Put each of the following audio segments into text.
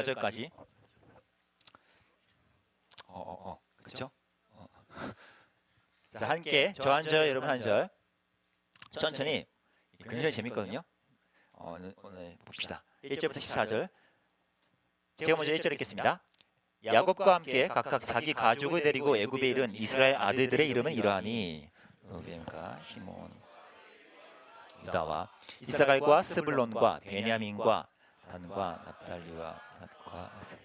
4절까지. 그렇죠? 자, 함께 저 한 절, 여러분 한 절. 천천히. 굉장히 재밌거든요. 오늘 봅시다. 1절부터 14절. 제가 먼저 1절 읽겠습니다. 야곱과 함께 각각 자기 가족을 데리고 애굽에 이른 이스라엘 아들들의 이름은 이러하니 루벤과 시몬, 유다와 이사갈과 스불론과 베냐민과 단과 납달리와 갓과 아셀.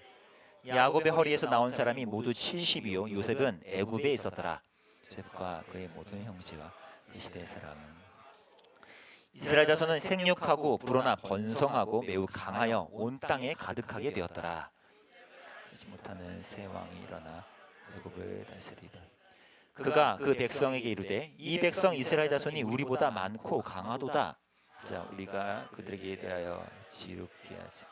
야곱의 허리에서 나온 사람이 모두 70이요 요셉은 애굽에 있었더라. 요셉과 그의 모든 형제와 그 시대의 사람은 이스라엘 자손은 생육하고 불어나 번성하고 매우 강하여 온 땅에 가득하게 되었더라. 하지 못하는 새 왕이 일어나 애굽을 다스리다. 그가 그 백성에게 이르되 이 백성 이스라엘 자손이 우리보다 많고 강하도다. 자, 우리가 그들에게 대하여 지룩히 하지.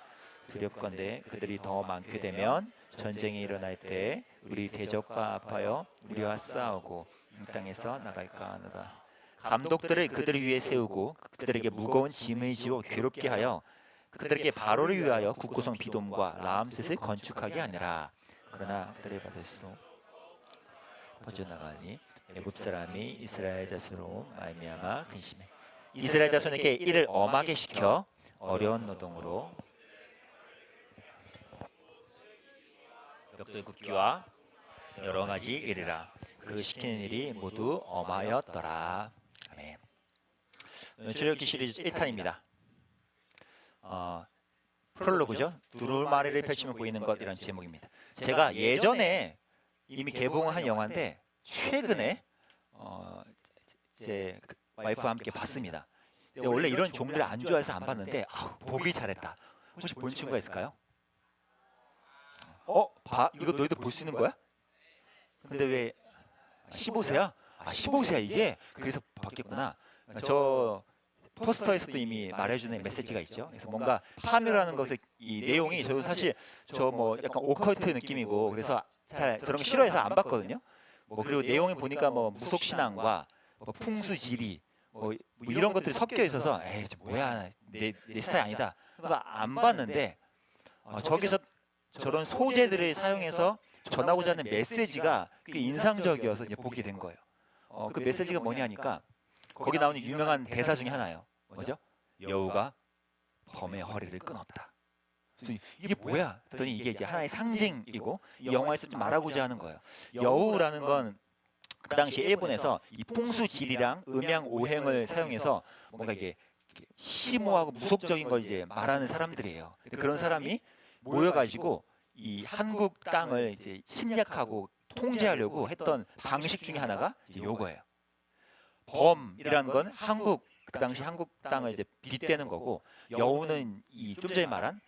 두렵건대 그들이 더 많게 되면 전쟁이 일어날 때 우리 대적과 합하여 우리와 싸우고 이 땅에서 나갈까 하노라. 감독들을 그들 위에 세우고 그들에게 무거운 짐을 지워 괴롭게 하여 그들에게 바로를 위하여 국고성 비돔과 라암셋을 건축하게 하니라. 그러나 그들을 받을수록 퍼져나가니 애굽 사람이 이스라엘 자손으로 말미암아 근심해 이스라엘 자손에게 이를 엄하게 시켜 어려운 노동으로 벽돌 굽기와 여러 가지 일이라. 그 시키는 일이 모두 엄하였더라. 아멘. 출애굽기 시리즈 1탄입니다. 프롤로그죠. 두루마리를 펼치며 보이는 것이라는 제목입니다. 제가 예전에 이미 개봉한 영화인데 최근에 제 와이프와 함께 봤습니다. 근데 원래 이런 종류를 안 좋아해서 안 봤는데 보기 잘했다. 혹시 본 친구가 있을까요? 이거 너희도 볼 수 있는 거야? 근데 왜 15세야? 15세야 이게? 그래서 봤겠구나. 저 포스터에서도 이미 말해주는 메시지가 있죠. 그래서 뭔가 파묘라는 것의 이 내용이 저도 사실 저 뭐 약간 오컬트 느낌이고 그래서 잘 저런 거 싫어해서 안 봤거든요. 그리고 내용을 보니까 뭐 무속신앙과 뭐 풍수지리 뭐 이런 것들이 섞여 있어서 에이 저 뭐야 내 스타일 아니다. 그래서 안 봤는데 저기서 저런 소재들을 사용해서 전하고자 하는 메시지가 꽤 인상적이어서 이제 보게 된 거예요. 그 메시지가 뭐냐니까 거기 나오는 유명한 대사 중에 하나예요. 뭐죠? 여우가 범의 허리를 끊었다. 이게 뭐야? 그랬더니 이게 이제 하나의 상징이고 이 영화에서 좀 말하고자 하는 거예요. 여우라는 건 그 당시 일본에서 이 풍수지리랑 음양오행을 사용해서 뭔가 이게 심오하고 무속적인 걸 이제 말하는 사람들이에요. 그런 사람이 모여가지고 이 한국 땅을 이제 침략하고 통제하려고 했던 방식 중에 하나가 이제 요거예요. 범이라는 건 그 당시 한국 땅을 이제 빗대는 거고, 여우는 이 좀 전에 말한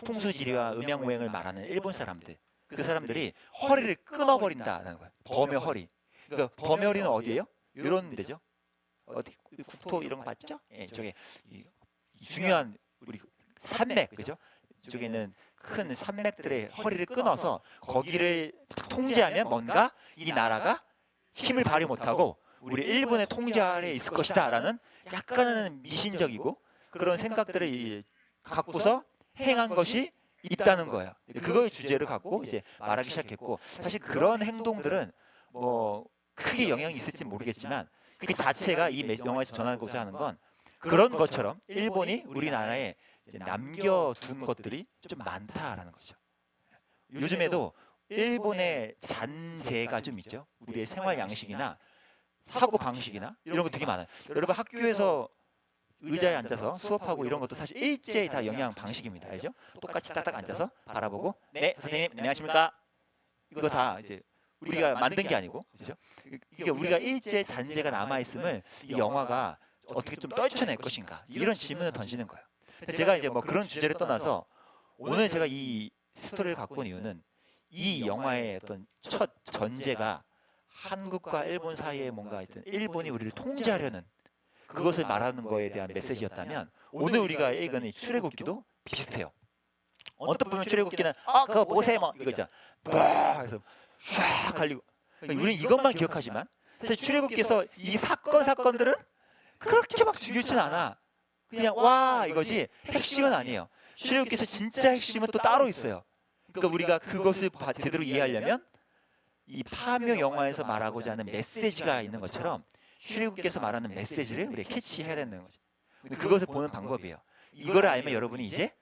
풍수지리와 음양오행을 말하는 일본 사람들, 그 사람들이 허리를 끊어버린다는 거예요. 범의 허리. 그러니까 범의 허리는 어디예요? 이런 데죠. 어디 국토 이런 거 봤죠? 예, 저게 중요한 우리 산맥, 그죠? 이쪽에 있는 큰 산맥들의 허리를 끊어서 거기를 통제하면 뭔가 이 나라가 힘을 발휘 못하고 우리 일본의 통제 아래에 있을 것이다라는 약간은 미신적이고 그런 생각들을 갖고서 행한 것이 있다는 거예요. 그걸 주제로 갖고 이제 말하기 시작했고, 사실 그런 행동들은 뭐 크게 영향이 있을지 모르겠지만 그 자체가 이 영화에서 전하고자 하는 건 그런 것처럼 일본이 우리나라에 남겨둔 것들이 좀 많다라는 거죠. 요즘에도 일본의 잔재가 좀 있죠. 우리의 생활 양식이나 사고 방식이나 이런 거 되게 많아요. 여러분 학교에서 의자에 앉아서 수업하고 이런 것도 사실 일제히 다 영양 방식입니다. 알죠? 똑같이 딱딱 앉아서 바라보고 네 선생님 안녕하십니까? 이거 다 이제 우리가 만든 게 아니고, 그죠? 이게 우리가 일제 잔재가 남아 있음을 이 영화가 어떻게 좀 떨쳐낼 것인가 이런 질문을 던지는 거예요. 제가 이제 뭐 그런 주제를 떠나서 오늘 제가 이 스토리를 갖고 온 이유는 이 영화의 어떤 첫 전제가 한국과 일본 사이에 뭔가 하여튼 일본이 우리를 통제하려는 그것을 말하는 거에 대한 메시지였다면 오늘 우리가 읽은 이 출애굽기도 비슷해요. 언뜻 보면 출애굽기는 그거 모세 뭐 이거 있잖아. 그래서 쫙 갈리고 우리는 이것만 기억하지만 사실 출애굽기에서 이 사건들은 그렇게 막 중요치는 않아. 그냥 와 이거지 핵심은 아니에요. 출애굽기에서 진짜 핵심은 또 따로 있어요. 그러니까 우리가 그것을 제대로 이해하려면 이 파묘 영화에서 말하고자 하는 메시지가 있는 것처럼 출애굽기에서 말하는 메시지를 우리가 캐치해야 되는 거죠. 그것을 보는 방법이에요. 이거를 알면 여러분이 이제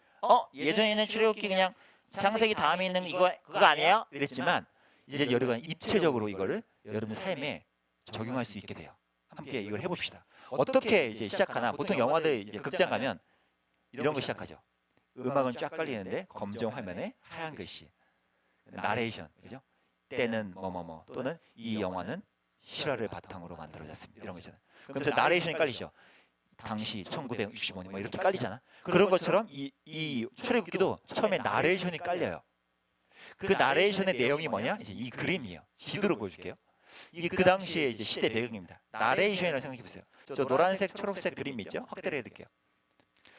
예전에는 출애굽기 그냥 창세기 다음에 있는 그거 아니에요? 이랬지만 이제 여러분 입체적으로 이거를 여러분 삶에 적용할 수 있게 돼요. 함께 이걸 해봅시다. 어떻게 이제 시작하나? 보통 영화들 이제 극장 가면 이런 거 시작하죠. 음악은 쫙 깔리는데 검정 화면에 하얀 글씨, 나레이션, 그죠? 때는 뭐뭐뭐 또는 이 영화는 실화를 바탕으로 만들어졌습니다. 이런 거 있잖아요. 그러면서 나레이션이 깔리죠. 당시 1965년 뭐 이렇게 깔리잖아. 그런 것처럼 이 출애굽기도 처음에 나레이션이 깔려요. 그 나레이션의 내용이 뭐냐? 이제 이 그림이에요. 지도로 보여줄게요. 이게 그 당시에 이제 시대 배경입니다. 나레이션이라고 생각해 보세요. 저 노란색, 초록색 그림 있죠? 확대를 해드릴게요.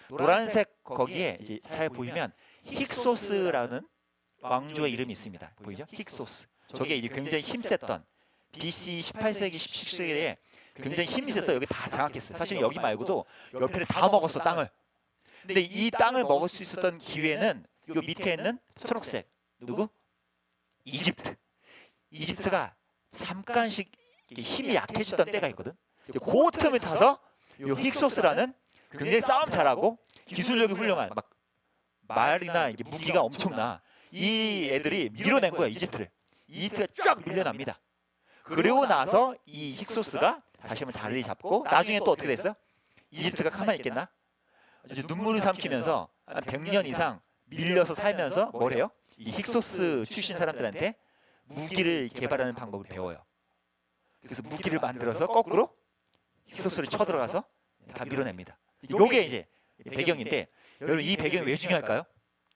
노란색 거기에 이제 잘 보이면 힉소스라는 왕조의 이름이 있습니다. 보이죠? 힉소스. 저게 이제 굉장히 힘셌던 BC 18세기, 17세기에 굉장히 힘이 세서 여기 다 장악했어요. 사실 여기 말고도 옆에를 다 먹었어, 땅을. 근데 이 땅을 먹을 수 있었던 기회는 요 밑에 있는 초록색 누구? 이집트. 이집트가 잠깐씩 힘이 약해지던 때가 있거든. 그 틈을 타서 요 힉소스라는 굉장히 싸움 잘하고 기술력이 훌륭한 막 말이나 이게 무기가 엄청나. 이 애들이 밀어낸 거야, 이집트를. 이집트가 쫙 밀려납니다. 그리고 나서 이 힉소스가 다시 한번 자리를 잡고 나중에 또 어떻게 됐어요? 이집트가 가만히 있겠나? 아주 눈물을 삼키면서 한 100년 이상 밀려서 살면서 뭘 해요? 이 힉소스 출신 사람들한테 무기를 개발하는 방법을 배워요. 그래서 무기를 만들어서 거꾸로 힉소스를 쳐들어가서 다 밀어냅니다. 이게 이제 배경인데 여러분 이 배경이 왜 중요할까요?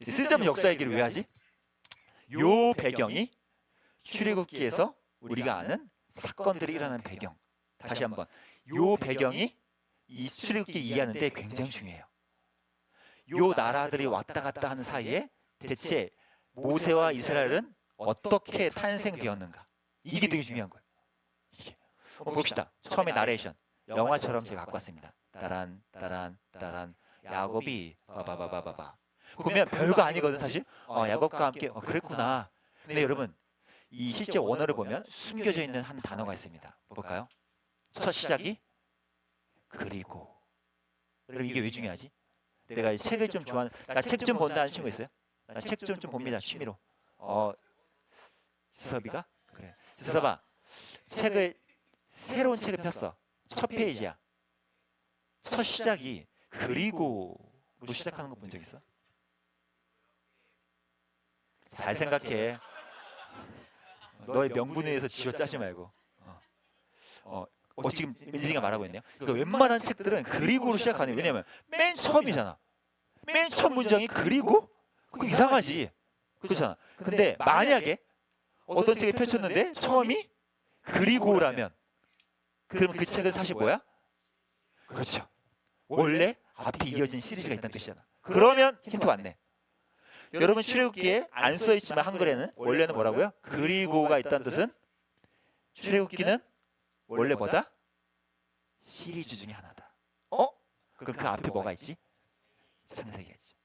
쓸데없는 역사 얘기를 왜 하지? 요 배경이 출애굽기에서 우리가 아는 사건들이 일어나는 배경. 다시 한번 요 배경이 이 출애굽기 이해하는 데 굉장히 중요해요. 요 나라들이 왔다 갔다 하는 사이에 대체 모세와 이스라엘은 어떻게 탄생되었는가? 이게 되게 중요한 거예요. 한번 봅시다. 처음에 나레이션 영화처럼 제가 갖고 왔습니다. 따란 따란 따란 야곱이 바바바바바바. 보면 별거 아니거든 사실. 야곱과 함께 그랬구나. 근데 여러분 이 실제 원어를 보면 숨겨져 있는 한 단어가 있습니다. 볼까요? 첫 시작이 그리고. 여러분 이게 왜 중요하지? 내가 이 책을 좀 좋아하는, 나 책 좀 본다는 친구 있어요? 나 책 좀 봅니다 취미로. 지섭이가? 그래. 지섭아, 새로운 책을 폈어. 첫 페이지야. 첫 시작이 그리고로 시작하는 거 본 적 있어? 잘 생각해. 너의 명분에 의해서 쥐어 짜지 말고. 지금 민진이가 말하고 있네요. 그러니까 웬만한 책들은 그리고로 시작하는. 왜냐면 맨 처음이잖아. 맨 처음 문장이 그리고? 그거 이상하지. 그렇잖아. 근데 만약에 어떤 책을 펼쳤는데 처음이 그리고라면 그러면 그 책은 사실 뭐야? 그렇죠. 원래 앞이 이어진 시리즈가 있다는 뜻이잖아. 그러면 힌트 왔네. 여러분 출애굽기에 안 써있지만 한글에는 원래는 뭐라고요? 그리고가 있다는 뜻은 출애굽기는 원래 뭐다? 시리즈 중에 하나다. 그럼 그 앞에 뭐가 있지? 창세기가 있죠.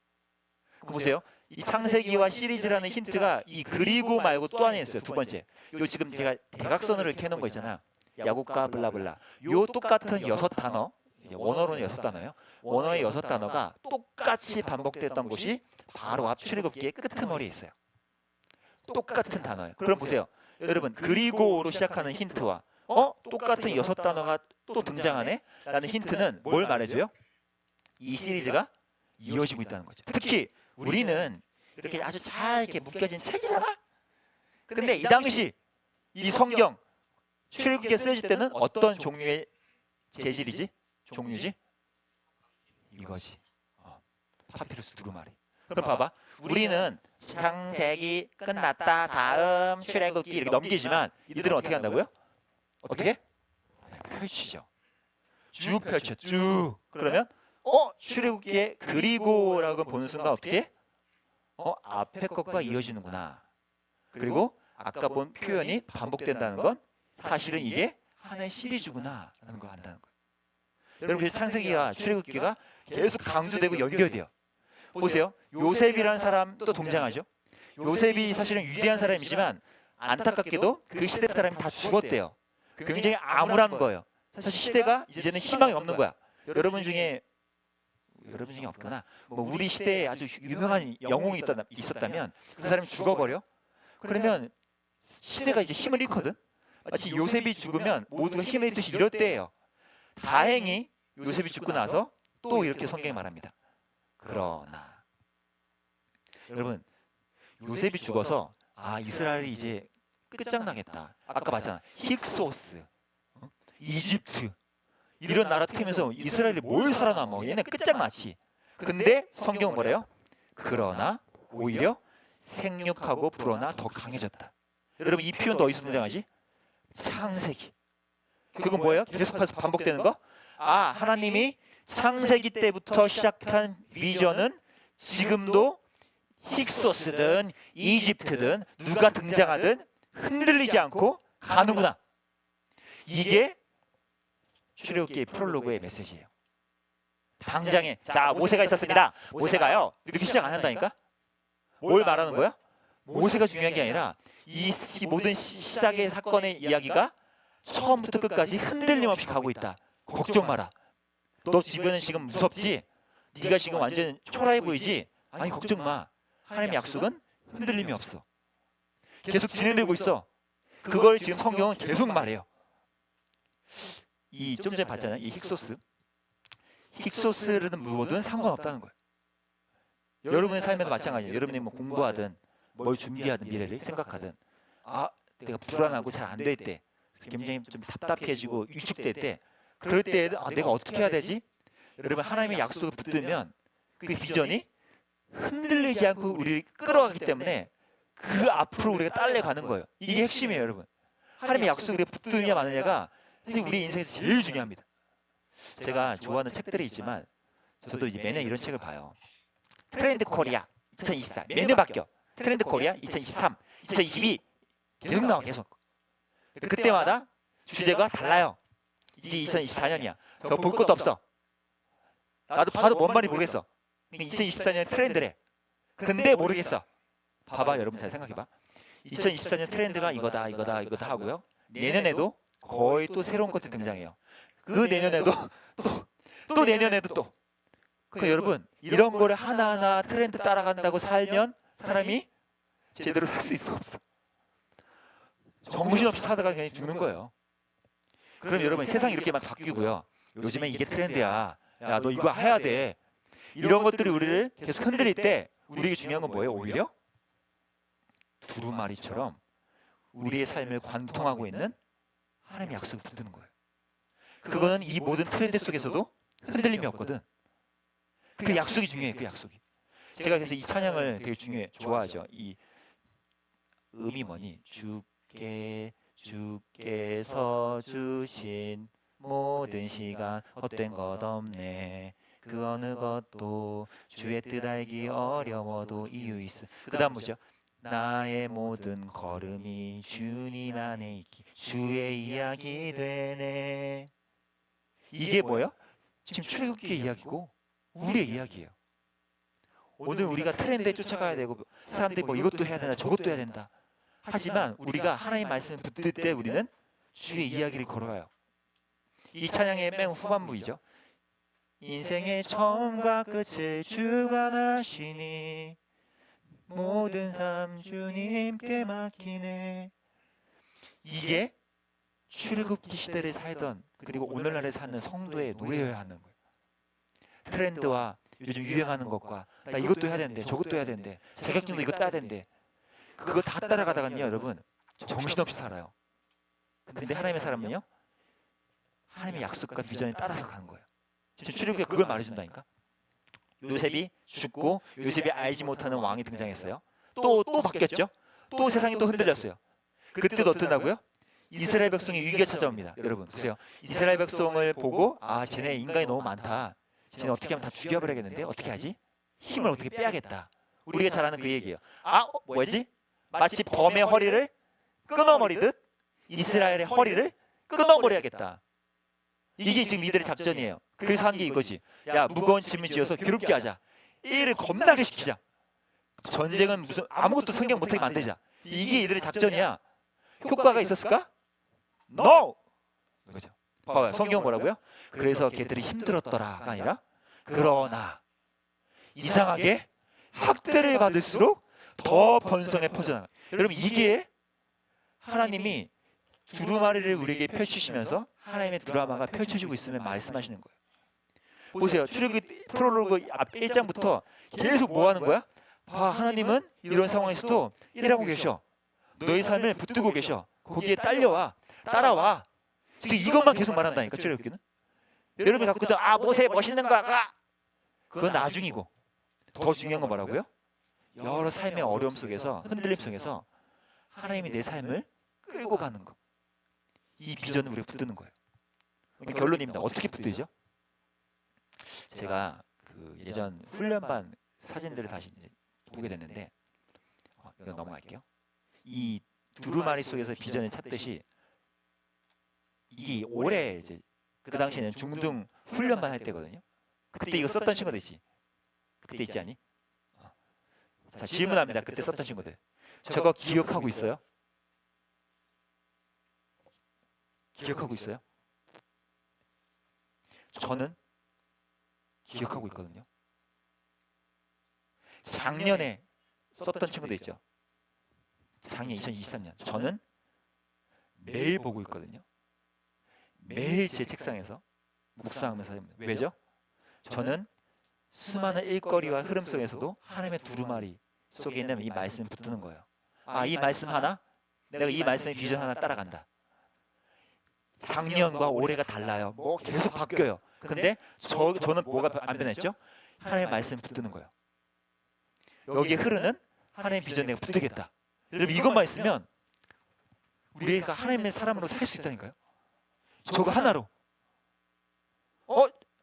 그럼 보세요. 이 창세기와 시리즈라는 힌트가 이 그리고 말고 또 하나 있어요. 두 번째. 요 지금 제가 대각선으로 이렇게 해놓은 거 있잖아. 야곱과 블라블라. 요 똑같은 6단어. 원어로는 6단어예요. 원어의 6단어가 똑같이 반복됐던 곳이 바로 앞 출애굽기의 끄트머리에 있어요. 똑같은 단어예요. 그럼 보세요. 여러분 그리고로 시작하는 힌트와 똑같은 6단어가 또 등장하네? 라는 힌트는 뭘 말해줘요? 이 시리즈가 이어지고 있다는 거죠. 특히 우리는 이렇게 아주 잘 이렇게 묶여진 책이잖아? 근데 이 당시 이 성경 출애굽기에 쓰여질 때는 어떤 종류의 재질이지? 종류지? 이거지. 파피루스 두루마리. 그럼 봐봐. 우리는 창세기 끝났다. 다음 출애굽기 이렇게 넘기지만 이들은 어떻게 한다고요? 어떻게? 펼치죠. 쭉 펼쳐. 쭉. 그러면 출애굽기에 그리고라고 보는 순간 어떻게? 앞에 것과 이어지는구나. 그리고 아까 본 표현이 반복된다는 건 사실은 이게 하나의 시리즈구나 라는 걸 안다는 거예요. 여러분 그래서 창세기와 출애굽기가 계속 강조되고 연결돼요. 보세요. 요셉이라는 사람도 등장하죠. 요셉이 사실은 위대한 사람이지만 안타깝게도 그 시대 사람이 다 죽었대요. 굉장히 암울한 거예요. 사실 시대가 이제는 희망이 없는 거야. 여러분 중에 없거나 뭐 우리 시대에 아주 유명한 영웅이 있었다면 그 사람이 죽어버려? 그러면 시대가 이제 힘을 잃거든. 마치 요셉이 죽으면 모두가 힘을 잃듯이 이럴 때예요. 다행히 요셉이 죽고 나서 또 이렇게 성경이 말합니다. 그러나 여러분, 요셉이 죽어서 이스라엘이 이제 끝장나겠다. 아까 봤잖아. 힉소스, 이집트 이런 나라 틈에서 이스라엘이 뭘 살아남어? 얘네 끝장났지. 근데 성경은 뭐래요? 그러나 오히려 생육하고 불어나 더 강해졌다. 여러분, 이 표현도 어디서 등장하지? 창세기. 그건 뭐예요? 계속해서 반복되는 거? 하나님이 창세기 때부터 시작한 비전은 지금도 힉소스든 이집트든 누가 등장하든 흔들리지 않고 가는구나. 이게 출애굽기 프롤로그의 메시지예요. 당장에 모세가 있었습니다. 모세가요 이렇게 시작 안 한다니까. 뭘 말하는 거야? 모세가 중요한 게 아니라 이 모든 시작의 사건의 이야기가 처음부터 끝까지 흔들림 없이 가고 있다. 걱정 마라. 너 주변은 지금 무섭지? 네가 지금 완전 초라해 보이지? 아니, 걱정 마. 하나님의 약속은 흔들림이 없어. 계속 진행되고 있어. 그걸 지금 성경은 계속 말해요. 좀 전에 봤잖아요. 이 힉소스는 뭐든 상관없다는 거예요. 여러분의 삶에도 마찬가지예요. 여러분이 뭐 공부하든 뭘 준비하든 미래를 생각하든 내가 불안하고 잘 안 될 때, 굉장히 좀 답답해지고 위축될 때, 그럴 때 내가 어떻게 해야 되지? 여러분, 하나님의 약속을 붙들면 그 비전이 흔들리지 않고 우리를 끌어가기 때문에 그 앞으로 우리가 딸려가는 거예요. 이게 핵심이에요, 여러분. 하나님의 약속을 붙드느냐 마느냐가 우리 인생에서 제일 중요합니다. 제가 좋아하는 책들이 있지만 저도 이제 매년 이런 책을 봐요. 트렌드 코리아 2024 매년 바뀌어. 트렌드 코리아 2023, 2022 계속 나와, 계속. 그때마다 주제가 달라요. 이제 2024년이야. 저 볼 것도 없어. 나도 봐도 뭔 말인지 모르겠어. 2024년 트렌드래. 근데 모르겠어. 봐봐, 여러분 잘 생각해봐. 2024년 트렌드가 이거다 하고요. 내년에도 거의 또 새로운 것들이 등장해요. 그 내년에도 또 내년에도 또. 그러니까 여러분, 이런 거를 하나하나 트렌드 따라간다고 살면 사람이 제대로 살 수 있어, 없어? 정신없이 살다가 그냥 죽는 거예요. 그럼 여러분, 세상이 이렇게 막 바뀌고요. 요즘에 이게 트렌드야. 야, 너 이거 해야 돼. 이런 것들이 우리를 계속 흔들릴 때 우리에게 중요한 건 뭐예요? 오히려 두루마리처럼 우리의 삶을 관통하고 있는 하나님의 약속을 붙드는 거예요. 그거는 이 모든 트렌드 속에서도 흔들림이 없거든. 그 약속이 중요해요. 그 약속이. 제가 그래서 이 찬양을 되게 좋아하죠. 이 음이 뭐니? 주께서 주신 모든 시간 헛된 것 없네. 그 어느 것도 주의 뜻 알기 어려워도 이유 있어. 그 다음 뭐죠? 나의 모든 걸음이 주님 안에 있기 주의 이야기 되네. 이게 뭐예요? 지금 출애굽기의 이야기고 우리의 이야기예요. 오늘 우리가 트렌드에 쫓아가야 되고 사람들이 뭐 이것도 해야 된다 저것도 해야 된다 하지만 우리가 하나님 말씀을 붙들 때 우리는 주의 이야기를 걸어가요. 이 찬양의 맨 후반부이죠. 인생의 처음과 끝을 주관하시니 모든 삶 주님께 맡기네. 이게 출애굽기 시대를 살던 그리고 오늘날에 사는 성도의 노래여야 하는 거예요. 트렌드와 요즘 유행하는 것과 나 이것도 해야 되는데 저것도 해야 되는데 자격증도 이거 따야 되는데 그거 다 따라가다가요 여러분 정신없이 살아요. 근데 하나님의 사람은요 하나님의 약속과 비전에 따라서 가는 거예요. 지금 출애굽기가 그걸 말해준다니까. 요셉이 죽고 요셉이 알지 못하는 왕이 등장했어요. 또 바뀌었죠. 또 세상이 또 흔들렸어요. 그때도 어떠다고요? 이스라엘 백성이 위기가 찾아옵니다. 여러분 보세요. 이스라엘 백성을 보고 쟤네 인간이 너무 많다. 쟤네 어떻게 하면 다 죽여버려야겠는데 어떻게 하지? 힘을 어떻게 빼야겠다. 우리가 잘 아는 그 얘기예요. 뭐지? 마치 범의 허리를 끊어버리듯 이스라엘의 허리를 끊어버려야겠다. 이게 지금 이들의 작전이에요. 그래서 한 게 이거지. 야 무거운 짐을 지어서 괴롭게 하자. 일을 겁나게 시키자. 전쟁은 무슨 아무것도 성경 못하게 만들자. 이게 이들의 작전이야. 효과가 있었을까? No! 그죠? 봐봐요. 성경 뭐라고요? 그래서 걔들이 힘들었더라가 아니라 그러나 이상하게 학대를 받을수록 더 번성에 퍼져나가. 여러분 이게 하나님이 두루마리를 우리에게 펼치시면서 하나님의 드라마가 펼쳐지고 있으면 말씀하시는 거예요. 보세요. 출애굽기 프롤로그 앞 1장부터 계속 뭐 하는 거야? 봐, 하나님은 이런 상황에서도 일하고 계셔. 너의 삶을 붙들고 계셔. 거기에 딸려와. 따라와. 지금 이것만 계속 말한다니까 출애굽기는. 여러분이 갖고 있던 모세 멋있는 거 그건 나중이고 더 중요한 건 뭐라고요? 여러 삶의 어려움 속에서 흔들림 속에서 하나님이 내 삶을 끌고 가는 거. 이 비전을 우리가 붙드는 거예요. 그러니까 결론입니다. 어떻게 붙들죠? 제가 그 예전 훈련반 사진들을 다시 이제 보게 됐는데 이건 넘어갈게요. 이 두루마리 속에서 비전을 찾듯이 이게 올해 이제 그 당시에는 중등 훈련반 할 때거든요. 그때 이거 썼던 친구들 있지? 그때 있지 않니? 자, 질문합니다. 그때 썼던 친구들. 저거 기억하고 있어요? 기억하고 있어요? 저는 기억하고 있거든요. 작년에 썼던 친구들 있죠? 작년 2023년. 저는 매일 보고 있거든요. 매일 제 책상에서 묵상하면서 합니다. 왜죠? 저는 수많은 일거리와 흐름 속에서도 하나님의 두루마리 속에 있는 이 말씀을 붙드는 거예요. 이 말씀 하나? 내가 이 말씀의 비전 하나 따라간다. 작년과 올해가 달라요. 뭐 계속 바뀌어요. 근데 저는 뭐가 안 변했죠? 하나님의 말씀 붙드는 거예요. 여기에 흐르는 하나님의 비전 내가 붙들겠다. 여러분 이것만 있으면 우리가 하나님의 사람으로 살 수 있다니까요. 저거 하나로.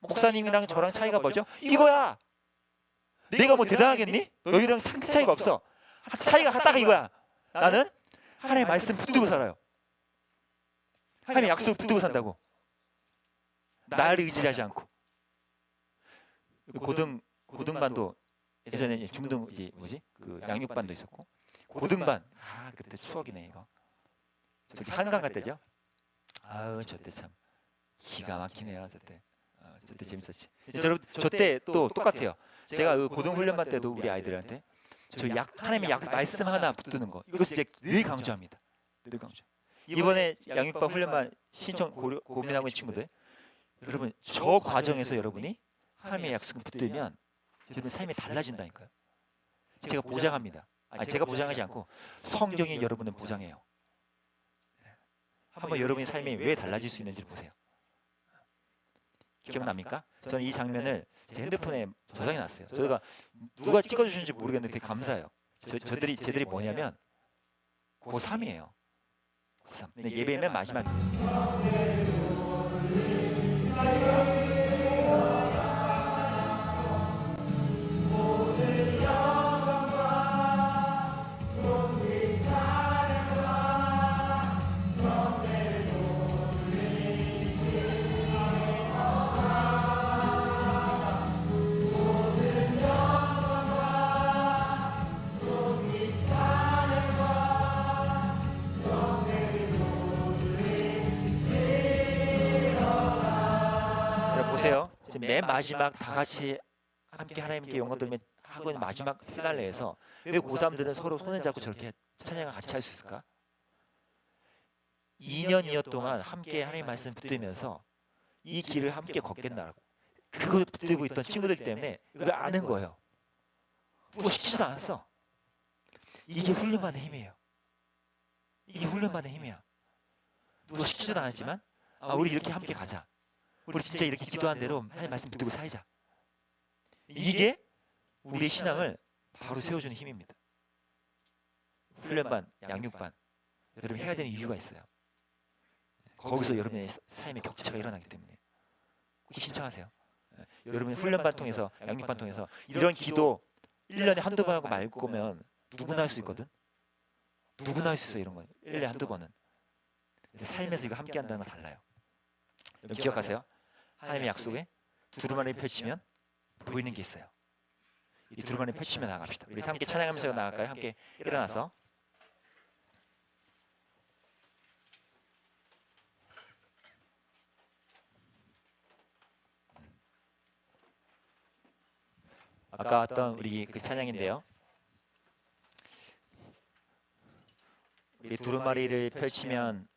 목사님이랑 저랑 차이가 뭐죠? 이거야. 내가 뭐 대단하겠니? 너희랑 차이가 없어. 차이가 하다가 이거야. 나는 하나님의 말씀 붙들고 살아요. 하나님의 약속 붙들고 산다고. 나를 의지하지 않고. 고등반도 예전에 중등 그 양육반도 있었고 고등반 그때 추억이네 이거. 저기 한강 갈 때죠. 저때 참 기가 막히네요. 저때 재밌었지. 저때 또 똑같아요. 제가 그 고등훈련반 때도 우리 아이들한테 하나님의 말씀 하나 붙드는 거 이거 진짜 늘 강조합니다. 늘 강조. 이번에 양육반 훈련반 신청 고민하고 있는 친구들, 여러분 저 과정에서 여러분이 하나님의 약속을 붙들면 여러분 삶이 달라진다니까요. 제가 보장합니다. 제가 보장하지 않고 성경이 여러분을 보장해요. 한번 여러분의 삶이 왜 달라질 수 있는지 보세요. 기억납니까? 저는 이 장면을 제 핸드폰에 저장해 놨어요. 저희가 누가 찍어주셨는지 모르겠는데 되게 감사해요. 쟤들이 뭐냐면 고3이에요. 고3. 근데 예배 맨 마지막 보세요. 맨 마지막 다 같이 함께 하나님께 영광 돌리며 하고 있는 마지막 필날레에서 왜 고3들은 서로 손을 잡고 저렇게 찬양을 같이 할 수 있을까? 2년 동안 함께 하나님 말씀 붙들면서 이 길을 함께 걷겠다라고 그걸 붙들고 있던 친구들 때문에 그걸 아는 거예요. 누가 시키지도 않았어. 이게 훈련만의 힘이에요. 이게 훈련만의 힘이야. 누가 시키지도 않았지만 우리 이렇게 함께 가자. 우리 진짜 이렇게 기도한 대로 하나님 말씀 붙들고 살자. 이게 우리의 신앙을 바로 세워주는 힘입니다. 훈련반, 양육반 여러분 해야 되는 이유가 있어요. 거기서 여러분의 삶의 격차가 일어나기 때문에 꼭 신청하세요. 여러분 훈련반 통해서 양육반 통해서 이런 기도 1년에 한두 번 하고 말 거면 누구나 할 수 있거든. 누구나 할 수 있어 이런 거 1년에 한두 번은. 그래서 삶에서 이거 함께 한다는 건 달라요. 여러분 기억하세요. 하나님의 약속에 두루마리를 펼치면 보이는 게 있어요. 이 두루마리 펼치며 나갑시다. 우리 함께 찬양하면서 나갈까요? 함께 일어나서. 아까 왔던 우리 그 찬양인데요. 우리 두루마리를 펼치면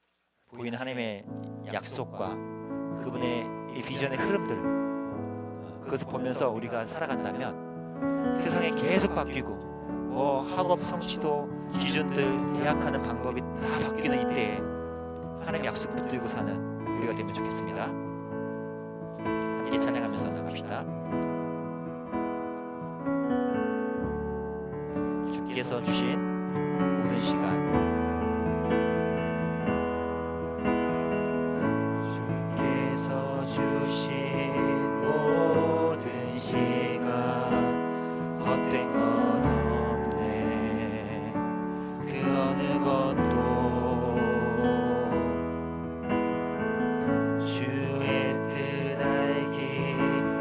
보이는 하나님의 약속과 그분의 이 비전의 흐름들, 그것을 보면서 우리가 살아간다면 세상이 계속 바뀌고 학업 성취도 기준들, 계약하는 방법이 다 바뀌는 이때에 하나님의 약속 붙들고 사는 우리가 되면 좋겠습니다. 함께 찬양하면서 나갑시다. 주께서 주신 모든 시간, 주께서 주신 모든 시간, 헛된 건 없네. 그 어느 것도 주의 뜻 알기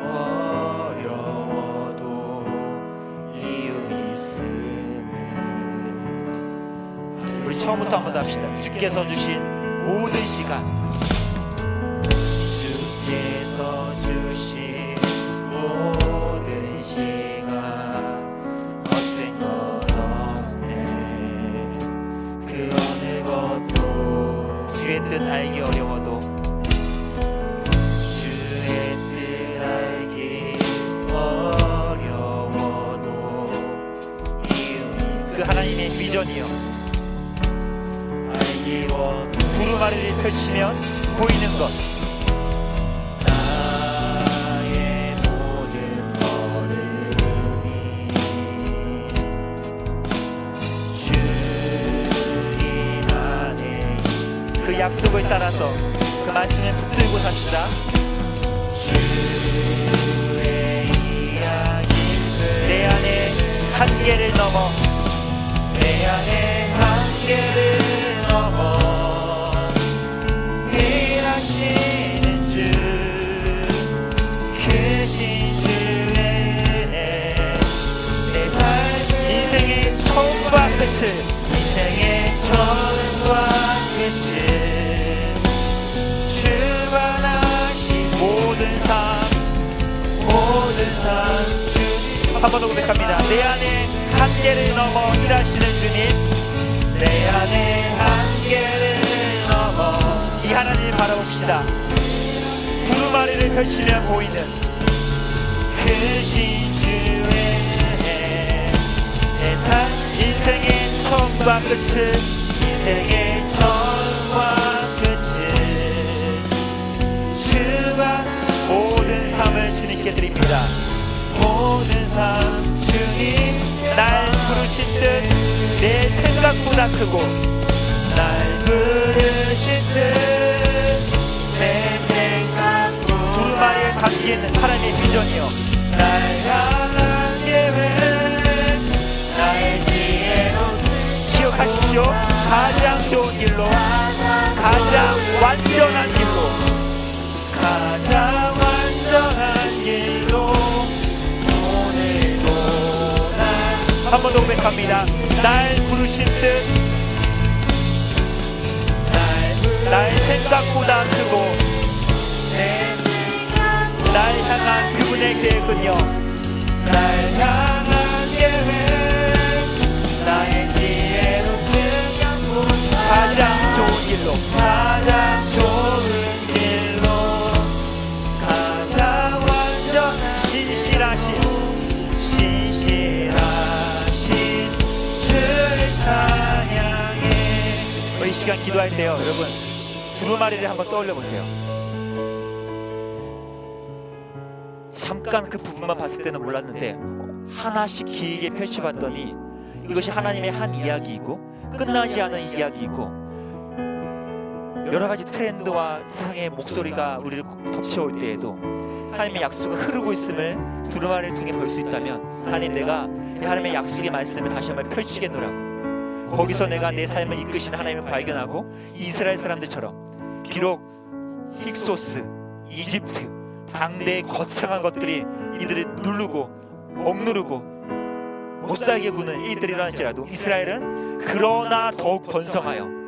어려워도 이유 있음에. 우리 처음부터 한번 더 합시다. 주께서 주신 모든 시간, 주께서 주신 모든 시간, 헛된 것 없네. 그 어느 것도 주의 뜻 알기 어려워도 주의 뜻 알기 어려워도 그 하나님의 비전이요 알기 원 두루마리를 펼치면 보이는 것, 나의 모든 걸음이 주님 안에, 그 약속을 따라서 그 말씀을 붙들고 삽시다. 주의 이야기를 내 안에 한계를 넘어, 내 안에 한계를 넘어 일하시는 주, 크신 주의 은혜, 내 삶 인생의 처음과 끝을, 인생의 처음과 끝을 주관하신 모든 삶 주님. 한 번 더 고백합니다. 내 안에 한계를 넘어 일하시는 주님, 내 안에 한계를 넘어. 이 하나님을 바라봅시다. 두루마리를 펼치면 보이는 크신 주의 은혜, 내 삶 인생의 처음과 끝을, 인생의 처음과 끝을 주가 모든 삶을 주님께 드립니다. 모든 삶 주님 날 부르신 뜻 내 생각보다 크고, 날 부르신 뜻 내 생각보다 두루마리에 담긴 하나님의 비전이요 날 향한 계획, 나의 지혜로 기억하십시오. 가장 좋은 길로, 가장 완전한 길로, 가장 완전한 길로 오늘도 한 번 더 고백합니다. 날 부르신 뜻 날 생각보다 크고, 날 향한 그분의 계획은요 날 향한 계획, 나의 지혜로 가장 좋은 길로, 가장 좋은 길로, 가장 완전 신실하신 주를 찬양해. 이 시간 기도할 때요 여러분 두루마리를 한번 떠올려 보세요. 잠깐 그 부분만 봤을 때는 몰랐는데 하나씩 길게 펼쳐봤더니 이것이 하나님의 한 이야기이고 끝나지 않은 이야기이고, 여러 가지 트렌드와 세상의 목소리가 우리를 덮쳐올 때에도 하나님의 약속은 흐르고 있음을 두루마리를 통해 볼 수 있다면, 하나님 내가 하나님의 약속의 말씀을 다시 한번 펼치겠노라고, 거기서 내가 내 삶을 이끄시는 하나님을 발견하고 이스라엘 사람들처럼 비록 힉소스, 이집트, 당대의 거창한 것들이 이들을 누르고 억누르고 못 살게 구는 이들이라 할지라도 이스라엘은 그러나 더욱 번성하여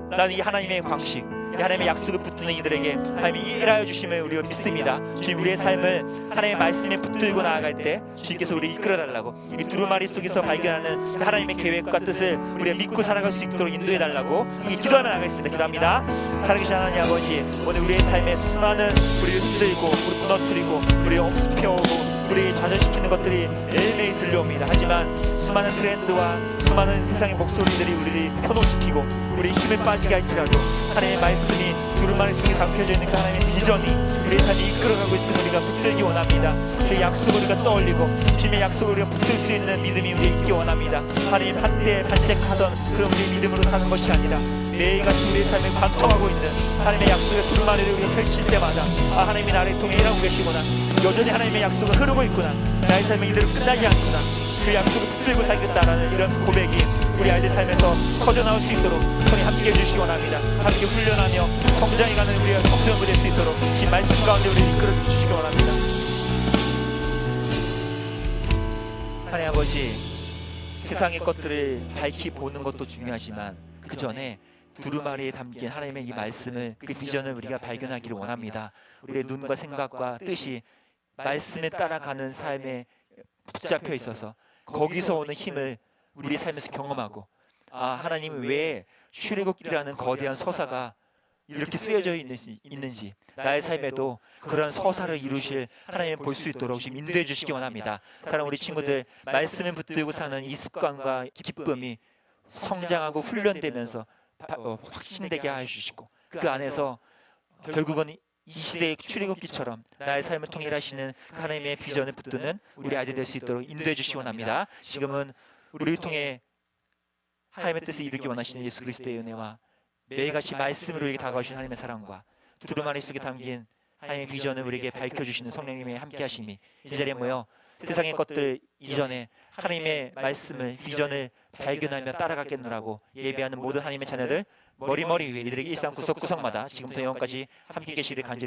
라는 이 하나님의 방식, 이 하나님의 약속을 붙드는 이들에게 하나님이 일하여 주심을 우리가 믿습니다. 주님, 우리의 삶을 하나님의 말씀에 붙들고 나아갈 때 주님께서 우리를 이끌어달라고, 이 두루마리 속에서 발견하는 하나님의 계획과 뜻을 우리가 믿고 살아갈 수 있도록 인도해달라고 기도하며 나가겠습니다. 기도합니다. 살아계신 하나님 아버지, 오늘 우리의 삶에 수많은 우리를 흔들고 우리 무너뜨리고 우리 엄습해오고 우리 좌절시키는 것들이 매일매일 들려옵니다. 하지만 수많은 트렌드와 수많은 세상의 목소리들이 우리를 현혹시키고 우리 힘에 빠지게 할지라도 하나님의 말씀이 두루마리 속에 담겨져 있는 그 하나님의 비전이 우리의 삶이 이끌어가고 있음을 우리가 붙들기 원합니다. 주의 약속을 우리가 떠올리고 주님의 약속을 우리가 붙들 수 있는 믿음이 우리에 있기 원합니다. 하나님 한때 반색하던 그런 우리의 믿음으로 사는 것이 아니라 매일같이 우리의 삶을 관통하고 있는 하나님의 약속의 두루마리를 우리가 펼칠 때마다 하나님이 나를 통해 일하고 계시구나, 여전히 하나님의 약속은 흐르고 있구나, 나의 삶은 이대로 끝나지 않구나, 그 약속을 붙들고 살겠다라는 이런 고백이 우리 아이들 삶에서 터져나올 수 있도록 성이 함께해 주시기 원합니다. 함께 훈련하며 성장해가는 우리가 성도형이 될 수 있도록 이 말씀 가운데 우리를 이끌어 주시기 원합니다. 하나님 아버지, 세상의 것들을 밝히 보는 것도 중요하지만 그 전에 두루마리에 담긴 하나님의 이 말씀을, 그 비전을 우리가 발견하기를 원합니다. 우리의 눈과 생각과 뜻이 말씀에 따라가는 삶에 붙잡혀 있어서 거기서 오는 힘을 우리 삶에서 경험하고, 하나님이 왜 출애굽기라는 거대한 서사가 이렇게 쓰여져 있는지 나의 삶에도 그런 서사를 이루실 하나님을 볼 수 있도록 지금 인도해 주시기 원합니다. 사랑하는 우리 친구들, 말씀을 붙들고 사는 이 습관과 기쁨이 성장하고 훈련되면서 확신되게 해주시고, 그 안에서 결국은 이 시대의 출애굽기처럼 나의 삶을 통일하시는 하나님의 비전을 붙드는 우리 아이들 될 수 있도록 인도해 주시기 원합니다. 지금은 우리를 통해 하나님의 뜻을 이루기 원하시는 예수 그리스도의 은혜와 매일같이 말씀으로 우리에게 다가오신 하나님의 사랑과 두루마리 속에 담긴 하나님의 비전을 우리에게 밝혀주시는 성령님의 함께하심이 이 자리에 모여 세상의 것들 이전에 하나님의 말씀을, 비전을 발견하며 따라가겠노라고 예배하는 모든 하나님의 자녀들 머리머리 위에 이들에게 일상 구석구석마다 지금부터 영원까지 함께 계시기를 간절히